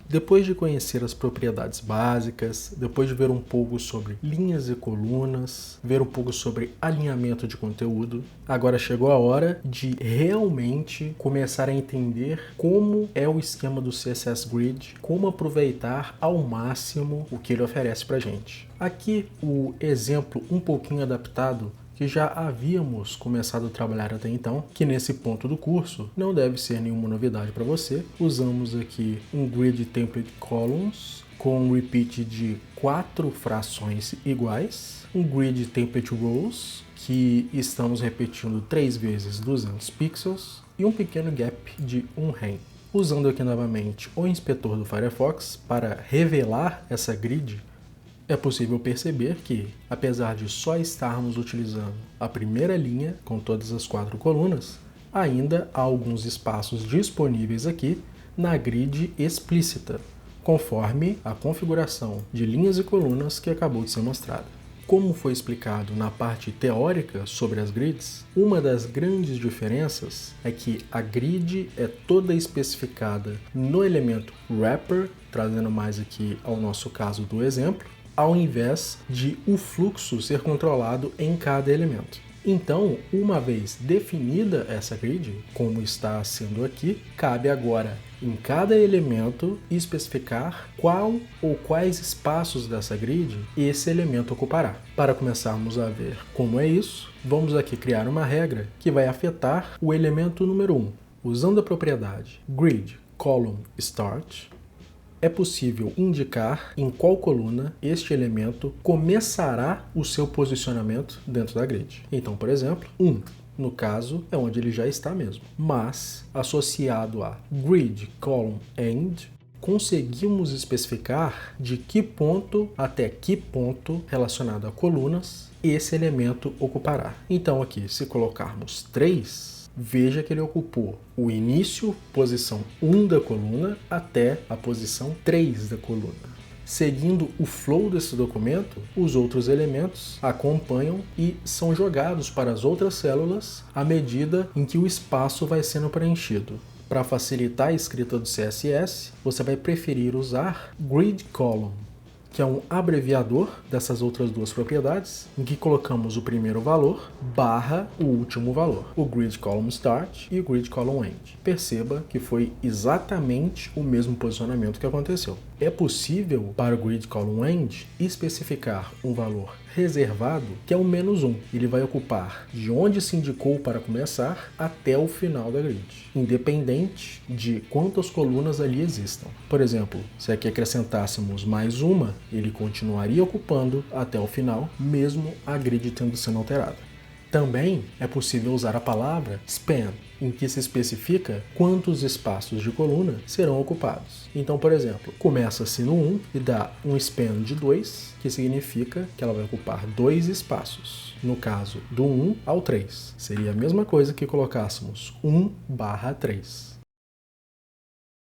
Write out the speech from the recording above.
Depois de conhecer as propriedades básicas, depois de ver um pouco sobre linhas e colunas, ver um pouco sobre alinhamento de conteúdo, agora chegou a hora de realmente começar a entender como é o esquema do CSS Grid, como aproveitar ao máximo o que ele oferece para a gente. Aqui o exemplo um pouquinho adaptado que já havíamos começado a trabalhar até então, que nesse ponto do curso não deve ser nenhuma novidade para você. Usamos aqui um Grid Template Columns com um repeat de 4 frações iguais, um Grid Template Rows, que estamos repetindo 3 vezes 200 pixels, e um pequeno gap de 1 rem. Usando aqui novamente o inspetor do Firefox para revelar essa grid, é possível perceber que, apesar de só estarmos utilizando a primeira linha com todas as 4 colunas, ainda há alguns espaços disponíveis aqui na grid explícita, conforme a configuração de linhas e colunas que acabou de ser mostrada. Como foi explicado na parte teórica sobre as grids, uma das grandes diferenças é que a grid é toda especificada no elemento wrapper, trazendo mais aqui ao nosso caso do exemplo, ao invés de o fluxo ser controlado em cada elemento. Então, uma vez definida essa grid, como está sendo aqui, cabe agora em cada elemento especificar qual ou quais espaços dessa grid esse elemento ocupará. Para começarmos a ver como é isso, vamos aqui criar uma regra que vai afetar o elemento número 1. Usando a propriedade grid column start, é possível indicar em qual coluna este elemento começará o seu posicionamento dentro da grid. Então, por exemplo, 1, no caso, é onde ele já está mesmo. Mas, associado a grid column end, conseguimos especificar de que ponto até que ponto relacionado a colunas esse elemento ocupará. Então aqui, se colocarmos 3, veja que ele ocupou o início, posição 1 da coluna, até a posição 3 da coluna. Seguindo o flow desse documento, os outros elementos acompanham e são jogados para as outras células à medida em que o espaço vai sendo preenchido. Para facilitar a escrita do CSS, você vai preferir usar grid column, que é um abreviador dessas outras duas propriedades, em que colocamos o primeiro valor barra o último valor, o grid column start e o grid column end. Perceba que foi exatamente o mesmo posicionamento que aconteceu. É possível, para o grid column end, especificar um valor reservado, que é o -1. Ele vai ocupar de onde se indicou para começar até o final da grid, independente de quantas colunas ali existam. Por exemplo, se aqui acrescentássemos mais uma, ele continuaria ocupando até o final, mesmo a grid tendo sido alterada. Também é possível usar a palavra span, em que se especifica quantos espaços de coluna serão ocupados. Então, por exemplo, começa-se no 1 e dá um span de 2, que significa que ela vai ocupar 2 espaços. No caso, do 1 ao 3. Seria a mesma coisa que colocássemos 1/3.